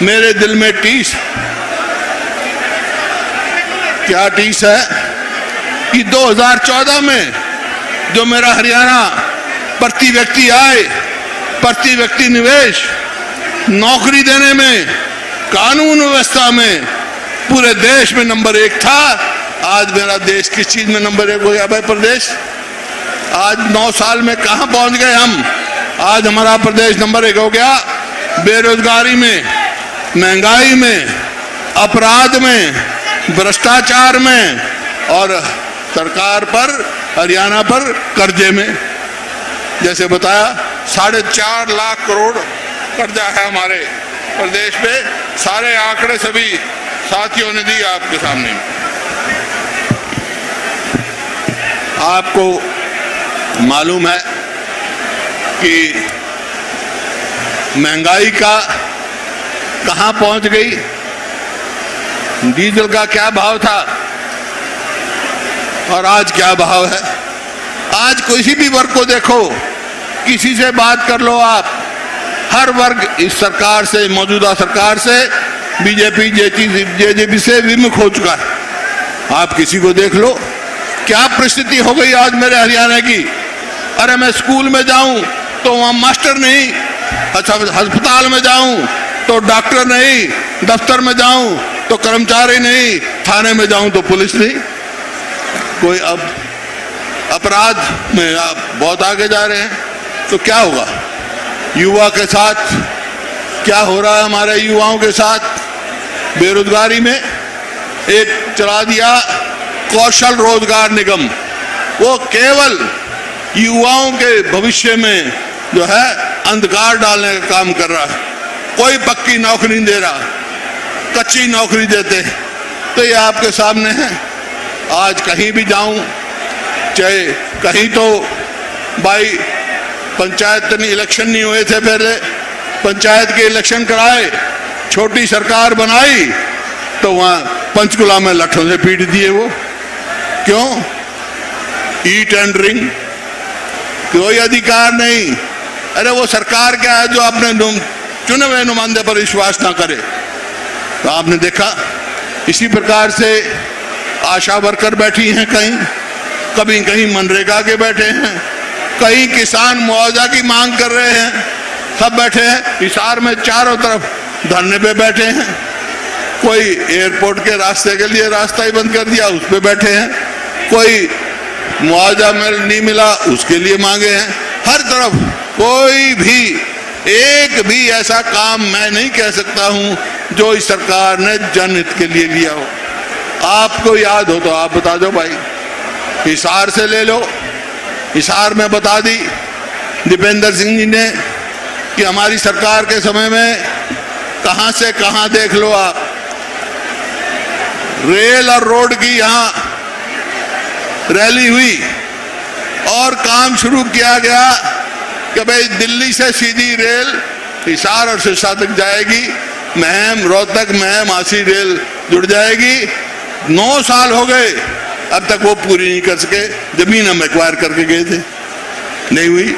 मेरे दिल में टीस, क्या टीस है कि 2014 में जो मेरा हरियाणा प्रति व्यक्ति आय, प्रति व्यक्ति निवेश, नौकरी देने में, कानून व्यवस्था में पूरे देश में नंबर 1 था, आज मेरा देश किस चीज में नंबर 1 हो गया भाई? प्रदेश आज 9 साल में कहां पहुंच गए हम? आज हमारा प्रदेश नंबर 1 हो गया बेरोजगारी में, महंगाई में, अपराध में, भ्रष्टाचार में और सरकार पर, हरियाणा पर कर्जे में। जैसे बताया 4.5 लाख करोड़ कर्जा है हमारे प्रदेश पे। सारे आंकड़े सभी साथियों ने दिए आपके सामने। आपको मालूम है कि महंगाई का कहां पहुंच गई? डीजल का क्या भाव था और आज क्या भाव है? आज किसी भी वर्ग को देखो, किसी से बात कर लो आप, हर वर्ग इस सरकार से, मौजूदा सरकार से, बीजेपी जेजेपी से विमुख हो चुका है। आप किसी को देख लो, क्या परिस्थिति हो गई आज मेरे हरियाणा की। अरे मैं स्कूल में जाऊं तो वहां मास्टर नहीं, अच्छा अस्पताल में जाऊं तो डॉक्टर नहीं, दफ्तर में जाऊं तो कर्मचारी नहीं, थाने में जाऊं तो पुलिस नहीं। कोई अब अपराध में आप बहुत आगे जा रहे हैं, तो क्या होगा युवा के साथ? क्या हो रहा है हमारे युवाओं के साथ? बेरोजगारी में एक चला दिया कौशल रोजगार निगम, वो केवल युवाओं के भविष्य में जो है अंधकार डालने का काम कर रहा है। कोई पक्की नौकरी नहीं दे रहा, कच्ची नौकरी देते। तो ये आपके सामने है। आज कहीं भी जाऊं, चाहे कहीं तो भाई पंचायत इलेक्शन नहीं हुए थे, पहले पंचायत के इलेक्शन कराए, छोटी सरकार बनाई तो वहां पंचकुला में लठों से पीट दिए वो। क्यों? ई टेंडरिंग, कोई अधिकार नहीं। अरे वो सरकार क्या है जो अपने चुने हुए नुमाइंदे पर विश्वास ना करे? तो आपने देखा इसी प्रकार से आशा वर्कर बैठी हैं, कहीं कभी कहीं मनरेगा के बैठे हैं, कहीं किसान मुआवजा की मांग कर रहे हैं, सब बैठे हैं। हिसार में चारों तरफ धरने पे बैठे हैं। कोई एयरपोर्ट के रास्ते के लिए रास्ता ही बंद कर दिया, उस पे बैठे हैं। कोई मुआवजा नहीं मिला, उसके लिए मांगे हैं। हर तरफ कोई भी, एक भी ऐसा काम मैं नहीं कह सकता हूं जो इस सरकार ने जनहित के लिए लिया हो। आपको याद हो तो आप बता दो भाई। हिसार से ले लो, हिसार में बता दी दीपेंद्र सिंह जी ने कि हमारी सरकार के समय में कहां से कहां देख लो आप, रेल और रोड की यहां रैली हुई और काम शुरू किया गया कि भाई दिल्ली से सीधी रेल हिसार और सिरसा तक जाएगी, महम रोहतक महम आसी रेल जुड़ जाएगी। 9 साल हो गए, अब तक वो पूरी नहीं कर सके। जमीन हम एक्वायर करके गए थे, नहीं हुई।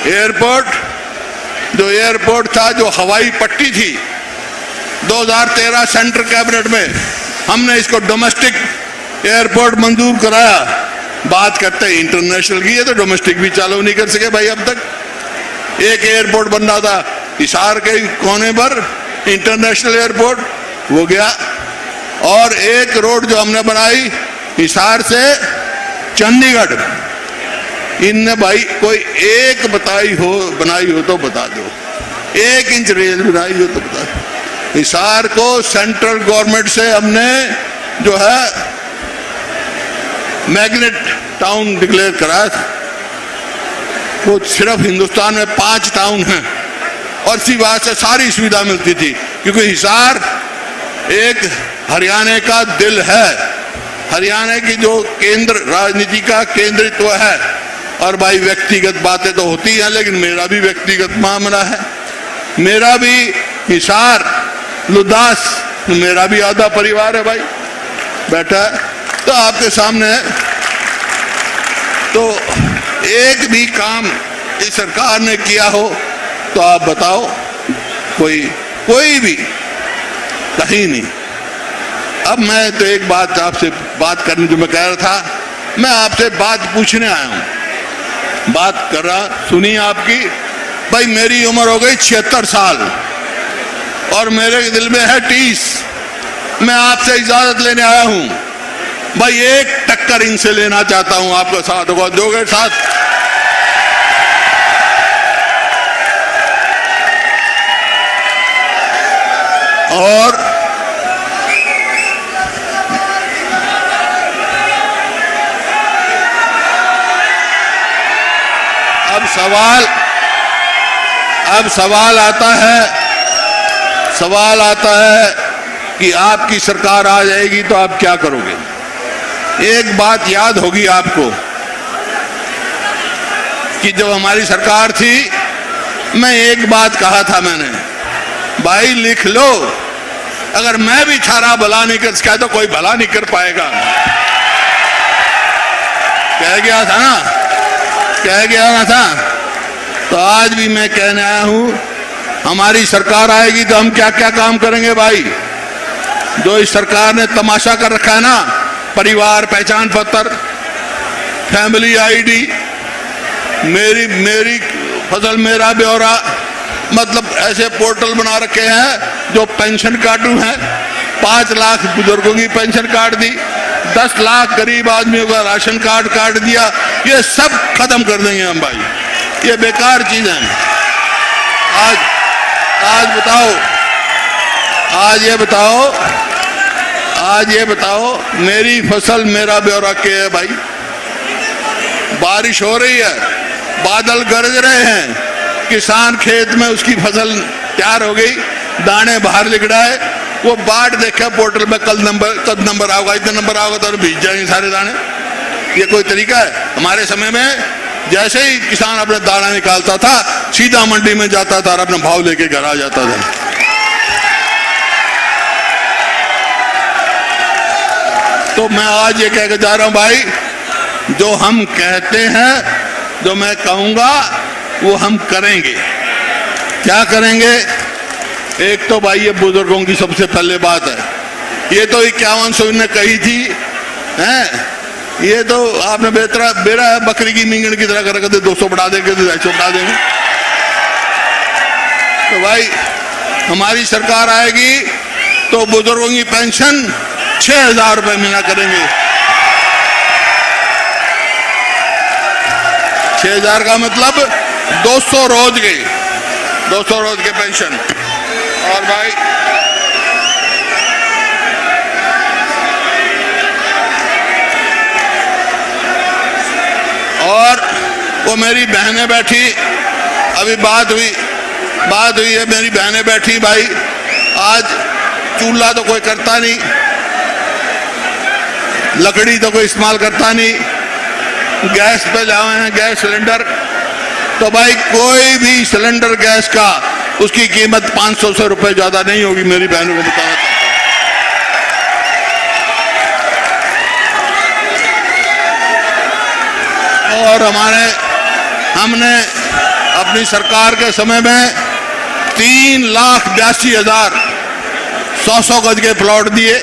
एयरपोर्ट, जो एयरपोर्ट था, जो हवाई पट्टी थी, 2013 सेंट्रल कैबिनेट में हमने इसको डोमेस्टिक एयरपोर्ट मंजूर कराया। बात करते हैं इंटरनेशनल की, है तो डोमेस्टिक भी चालू नहीं कर सके भाई। अब तक एक एयरपोर्ट बन रहा था हिसार के कोने पर, इंटरनेशनल एयरपोर्ट हो गया। और एक रोड जो हमने बनाई हिसार से चंडीगढ़, इनने भाई कोई एक बनाई हो तो बता दो, 1 इंच रेल बनाई हो तो बता दो। हिसार को सेंट्रल गवर्नमेंट से हमने जो है मैग्नेट टाउन डिक्लेयर कराया था। वो सिर्फ हिंदुस्तान में 5 टाउन हैं और इसी बात से सारी सुविधा मिलती थी, क्योंकि हिसार एक हरियाणा का दिल है, हरियाणा की जो केंद्र राजनीति का केंद्रित्व है। और भाई व्यक्तिगत बातें तो होती हैं, लेकिन मेरा भी व्यक्तिगत मामला है। मेरा भी हिसार लुदास, मेरा भी आधा परिवार है भाई बैठा है, तो आपके सामने है। तो एक भी काम इस सरकार ने किया हो तो आप बताओ। कोई कोई भी कहीं नहीं। अब मैं तो एक बात आपसे बात करने जो मैं कह रहा था, मैं आपसे बात पूछने आया हूं, बात कर रहा सुनिए आपकी। भाई मेरी उम्र हो गई 76 साल और मेरे दिल में है 30। मैं आपसे इजाजत लेने आया हूं, भाई एक टक्कर इनसे लेना चाहता हूं, आपका साथ होगा, दोगे साथ? और अब सवाल आता है कि आपकी सरकार आ जाएगी तो आप क्या करोगे? एक बात याद होगी आपको कि जब हमारी सरकार थी, मैं एक बात कहा था मैंने, भाई लिख लो, अगर मैं भी थारा भला नहीं कर सका तो कोई भला नहीं कर पाएगा। कह गया था। तो आज भी मैं कहने आया हूं, हमारी सरकार आएगी तो हम क्या क्या काम करेंगे भाई। जो इस सरकार ने तमाशा कर रखा है ना, परिवार पहचान पत्र, फैमिली आईडी, मेरी फसल मेरा ब्यौरा, मतलब ऐसे पोर्टल बना रखे हैं जो पेंशन कार्डू हैं। 5 लाख बुजुर्गों की पेंशन कार्ड दी, 10 लाख गरीब आदमियों का राशन कार्ड काट दिया। ये सब खत्म कर देंगे हम भाई, ये बेकार चीज है। आज ये बताओ मेरी फसल मेरा ब्यौरा क्या है भाई? बारिश हो रही है, बादल गरज रहे हैं, किसान खेत में उसकी फसल तैयार हो गई, दाने बाहर निकलाए, वो बाट देखा पोर्टल में कब नंबर आओगा, इतना नंबर आओगा तो भीज जाएंगे सारे दाने। ये कोई तरीका है? हमारे समय में जैसे ही किसान अपना दाना निकालता था, सीधा मंडी में जाता था और अपना भाव लेके घर आ जाता था। तो मैं आज ये कह के जा रहा हूं भाई, जो हम कहते हैं, जो मैं कहूंगा वो हम करेंगे। क्या करेंगे? एक तो भाई ये बुजुर्गों की सबसे पहले बात है, ये तो 5100 ने कही थी, हैं? ये तो आपने बेरा बकरी की मींगण की तरह कर 200 बढ़ा देंगे, 250 बढ़ा देंगे। तो भाई हमारी सरकार आएगी तो बुजुर्गों की पेंशन 6000 रुपए महीना करेंगे। 6000 का मतलब 200 रोज के पेंशन। और भाई और वो मेरी बहनें बैठी, अभी बात हुई है, मेरी बहनें बैठी भाई, आज चूल्हा तो कोई करता नहीं, लकड़ी तो कोई इस्तेमाल करता नहीं, गैस पे लाए हैं, गैस सिलेंडर। तो भाई कोई भी सिलेंडर गैस का उसकी कीमत 500 रुपए ज्यादा नहीं होगी, मेरी बहनों को बताना। और हमने अपनी सरकार के समय में 3,82,000 100 गज के प्लॉट दिए,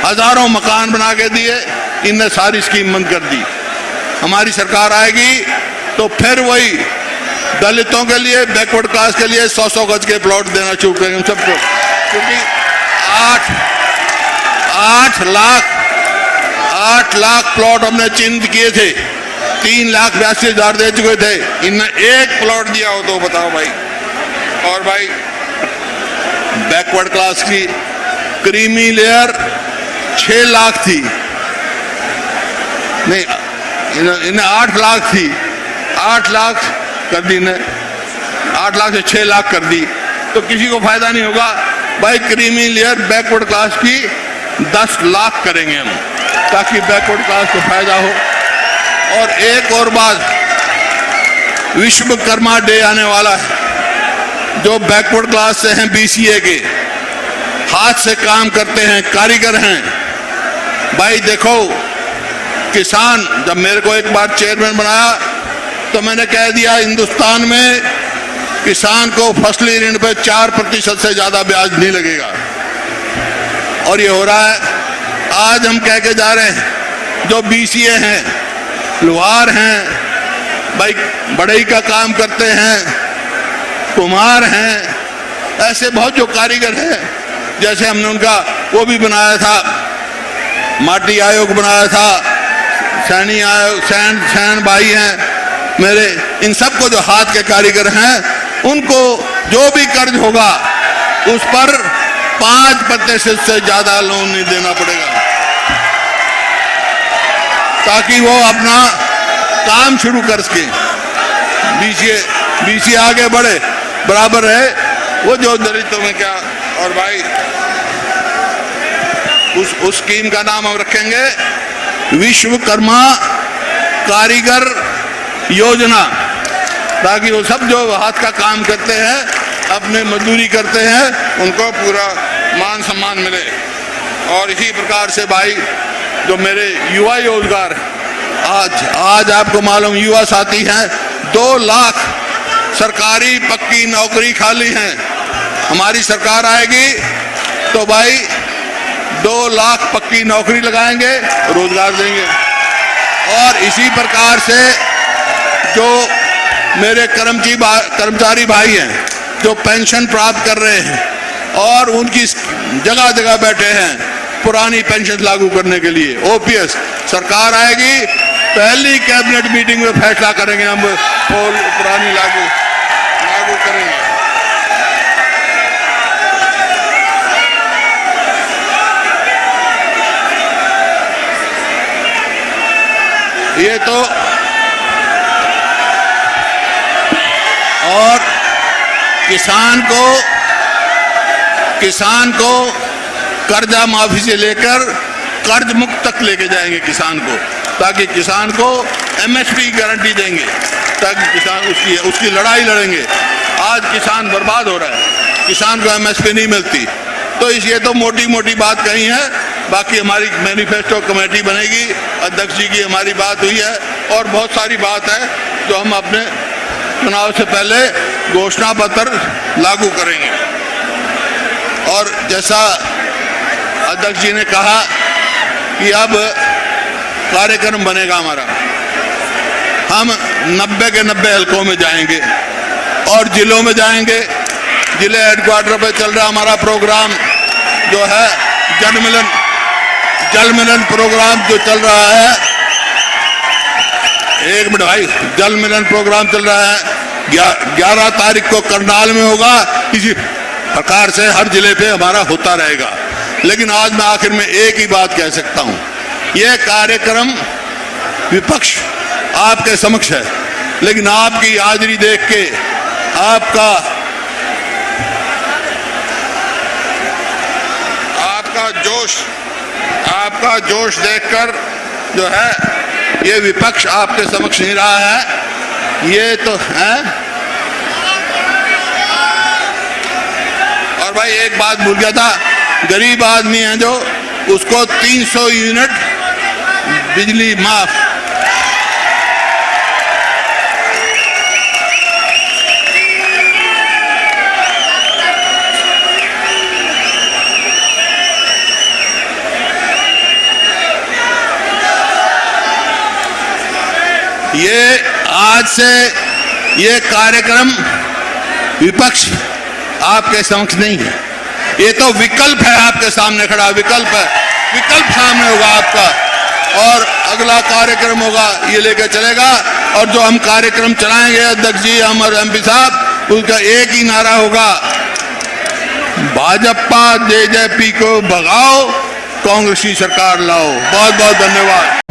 हजारों मकान बना के दिए, इनने सारी स्कीम बंद कर दी। हमारी सरकार आएगी तो फिर वही दलितों के लिए, बैकवर्ड क्लास के लिए 100 गज के प्लॉट देना शुरू करेंगे सबको, क्योंकि 8 लाख प्लॉट हमने चिन्हित किए थे, 3,82,000 दे चुके थे, इनने एक प्लॉट दिया हो तो बताओ भाई। और भाई बैकवर्ड क्लास की क्रीमी लेयर 6 लाख थी, नहीं इन्हें 8 लाख थी, 8 लाख कर दी ने, 8 लाख से 6 लाख कर दी, तो किसी को फायदा नहीं होगा भाई। क्रीमी लेयर बैकवर्ड क्लास की 10 लाख करेंगे हम, ताकि बैकवर्ड क्लास को फायदा हो। और एक और बात, विश्वकर्मा डे आने वाला है, जो बैकवर्ड क्लास से हैं, BCA के, हाथ से काम करते हैं, कारीगर हैं भाई। देखो किसान, जब मेरे को एक बार चेयरमैन बनाया तो मैंने कह दिया हिंदुस्तान में किसान को फसली ऋण पे 4% से ज्यादा ब्याज नहीं लगेगा। और ये हो रहा है। आज हम कह के जा रहे हैं, जो BCA हैं, लोहार हैं, भाई बढ़ई का काम करते हैं, कुम्हार हैं, ऐसे बहुत जो कारीगर हैं, जैसे हमने उनका वो भी बनाया था, माटी आयोग बनाया था, सैनी आयोग, सैन भाई हैं मेरे, इन सबको जो हाथ के कारीगर हैं, उनको जो भी कर्ज होगा उस पर 5% से ज्यादा लोन नहीं देना पड़ेगा, ताकि वो अपना काम शुरू कर सके। BCA आगे बढ़े, बराबर है। वो जो दलितों में क्या, और भाई उस स्कीम का नाम हम रखेंगे विश्वकर्मा कारीगर योजना, ताकि वो सब जो हाथ का काम करते हैं, अपने मजदूरी करते हैं, उनको पूरा मान सम्मान मिले। और इसी प्रकार से भाई जो मेरे युवा रोजगार, आज आपको मालूम युवा साथी हैं, 2 लाख सरकारी पक्की नौकरी खाली हैं। हमारी सरकार आएगी तो भाई 2 लाख पक्की नौकरी लगाएंगे, रोजगार देंगे। और इसी प्रकार से जो मेरे कर्मचारी भाई हैं, जो पेंशन प्राप्त कर रहे हैं और उनकी जगह जगह बैठे हैं पुरानी पेंशन लागू करने के लिए, OPS, सरकार आएगी, पहली कैबिनेट मीटिंग में फैसला करेंगे, हम पुरानी लागू करेंगे। ये तो, और किसान को कर्जा माफी से लेकर कर्ज मुक्त तक लेके जाएंगे किसान को, ताकि किसान को MSP गारंटी देंगे, ताकि किसान उसकी लड़ाई लड़ेंगे। आज किसान बर्बाद हो रहा है, किसान को MSP नहीं मिलती। तो ये तो मोटी मोटी बात कही है, बाकी हमारी मैनिफेस्टो कमेटी बनेगी, अध्यक्ष जी की हमारी बात हुई है, और बहुत सारी बात है जो हम अपने चुनाव से पहले घोषणा पत्र लागू करेंगे। और जैसा अध्यक्ष जी ने कहा कि अब कार्यक्रम बनेगा हमारा, हम 90 के 90 हलकों में जाएंगे और जिलों में जाएंगे। जिले हेडक्वार्टर पे चल रहा हमारा प्रोग्राम जो है जल मिलन प्रोग्राम जो चल रहा है, 1 मिनट भाई, जल मिलन प्रोग्राम चल रहा है, 11 तारीख को करनाल में होगा। इसी प्रकार से हर जिले पे हमारा होता रहेगा। लेकिन आज मैं आखिर में एक ही बात कह सकता हूं, यह कार्यक्रम विपक्ष आपके समक्ष है, लेकिन आपकी हाजिरी देख के, आपका जोश देखकर जो है, ये विपक्ष आपके समक्ष नहीं रहा है, ये तो है। और भाई एक बात भूल गया था, गरीब आदमी है जो, उसको 300 यूनिट बिजली माफ। ये आज से ये कार्यक्रम विपक्ष आपके समक्ष नहीं है, ये तो विकल्प है आपके सामने खड़ा, विकल्प सामने होगा आपका, और अगला कार्यक्रम होगा ये लेकर चलेगा। और जो हम कार्यक्रम चलाएंगे अध्यक्ष जी, हम और MP साहब, उसका एक ही नारा होगा, भाजपा JJP को भगाओ, कांग्रेस की सरकार लाओ। बहुत बहुत धन्यवाद।